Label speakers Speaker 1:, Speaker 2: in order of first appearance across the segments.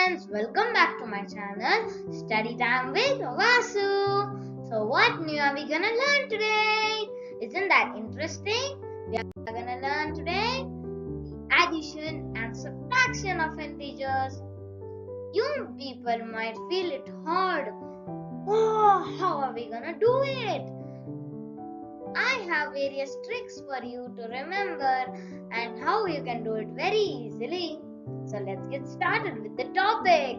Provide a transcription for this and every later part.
Speaker 1: friends, welcome back to my channel Study Time with Vasu. So what new are we gonna learn today? Isn't that interesting? We are gonna learn today the addition and subtraction of integers. You people might feel it hard. Oh, how are we gonna do it? I have various tricks for you to remember and how you can do it very easily. So let's get started with the topic.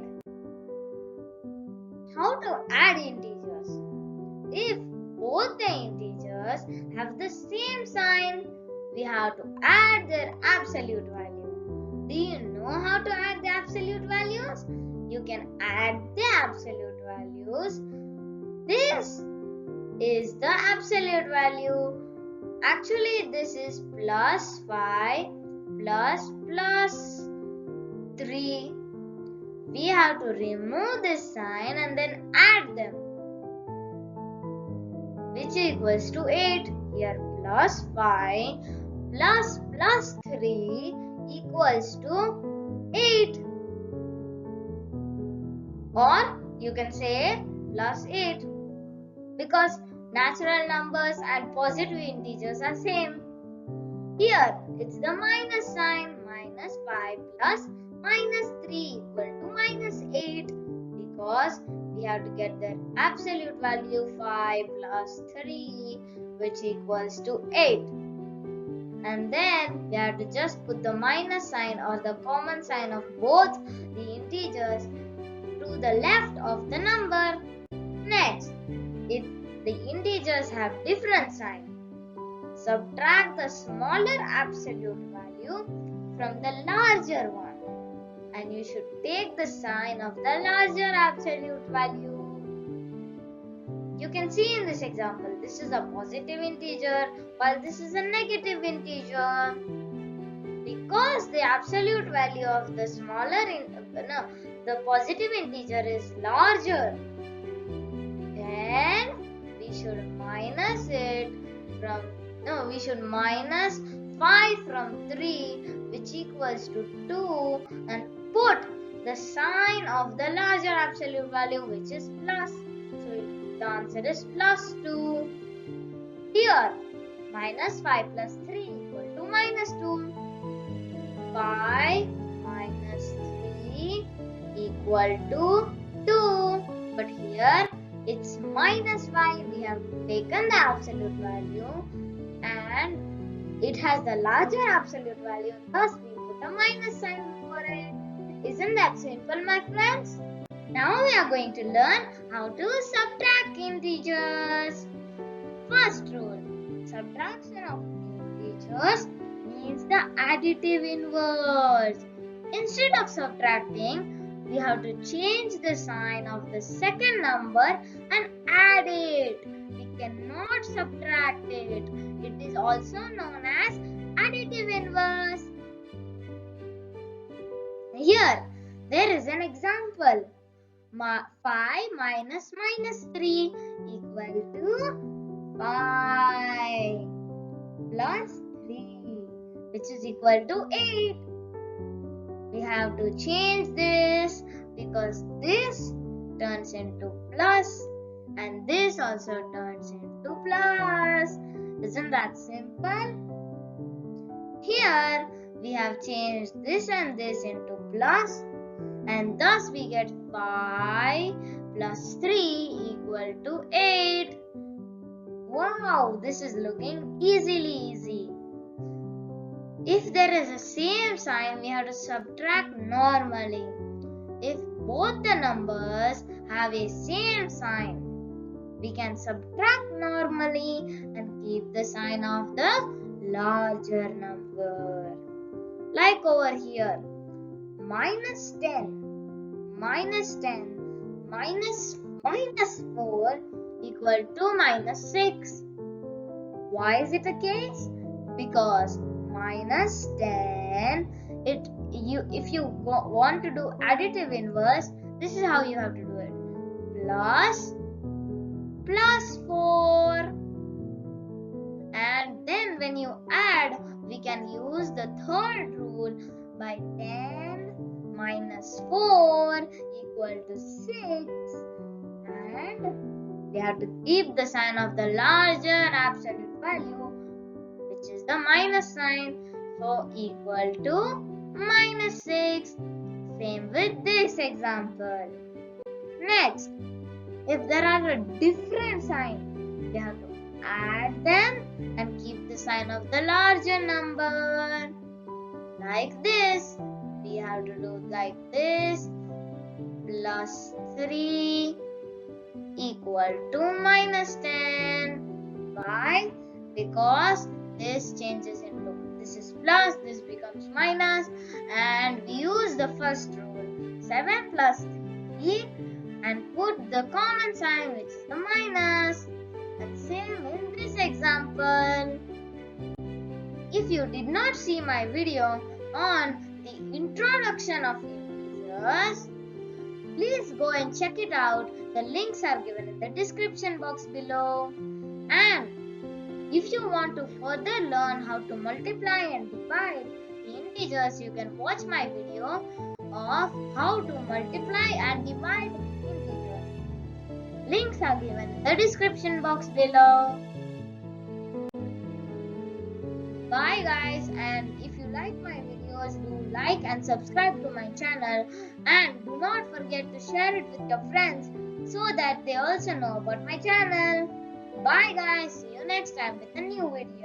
Speaker 1: How to add integers. If both the integers have the same sign, we have to add their absolute value. Do you know how to add the absolute values? You can add the absolute values. This is the absolute value. Actually, this is plus 5 plus 3. We have to remove this sign and then add them, which equals to 8. Here plus 5 plus 3 equals to 8. Or you can say plus 8, because natural numbers and positive integers are same. Here it's the minus sign, minus 5 plus minus 3 equal to minus 8, because we have to get the absolute value 5 plus 3, which equals to 8. And then we have to just put the minus sign or the common sign of both the integers to the left of the number. Next, if the integers have different sign, subtract the smaller absolute value from the larger one, and you should take the sign of the larger absolute value. You can see in this example, this is a positive integer while this is a negative integer. Because the absolute value of the the positive integer is larger, then we should minus it from we should minus 5 from 3, which equals to 2, and put the sign of the larger absolute value, which is plus. So the answer is plus 2. Here minus 5 plus 3 equal to minus 2. 5 minus 3 equal to 2. But here it's minus 5. We have taken the absolute value and it has the larger absolute value. Thus we put a minus sign for it. Isn't that simple, my friends? Now we are going to learn how to subtract integers. First rule, subtraction of integers means the additive inverse. Instead of subtracting, we have to change the sign of the second number and add it. We cannot subtract it. It is also known as additive inverse. Here, there is an example. 5 minus 3 equal to 5 plus 3, which is equal to 8. We have to change this because this turns into plus and this also turns into plus. Isn't that simple? Here we have changed this and this into plus, and thus we get 5 plus 3 equal to 8. Wow, this is looking easy. If there is a same sign, we have to subtract normally. If both the numbers have a same sign, we can subtract normally and keep the sign of the larger number. Like over here, minus 10 minus 4 equal to minus 6. Why is it the case? Because minus 10, if you want to do additive inverse, this is how you have to do it. Plus 4, and then when you add, we can use the third rule by 10 minus 4 equal to 6, and we have to keep the sign of the larger absolute value, which is the minus sign, so equal to minus 6. Same with this example. Next, if there are a different sign, we have to add them and keep the sign of the larger number. Like this, we have to do like this, plus 3 equal to minus 10. Why? Because this changes into, this is plus, this becomes minus, and we use the first rule, 7 plus 3, and put the common sign, which is the minus. And same in this example. If you did not see my video on the introduction of integers, please go and check it out. The links are given in the description box below. And if you want to further learn how to multiply and divide the integers, you can watch my video of how to multiply and divide integers. Links are given in the description box below. Bye guys, and if you like my videos, do like and subscribe to my channel, and do not forget to share it with your friends so that they also know about my channel. Bye guys, see you next time with a new video.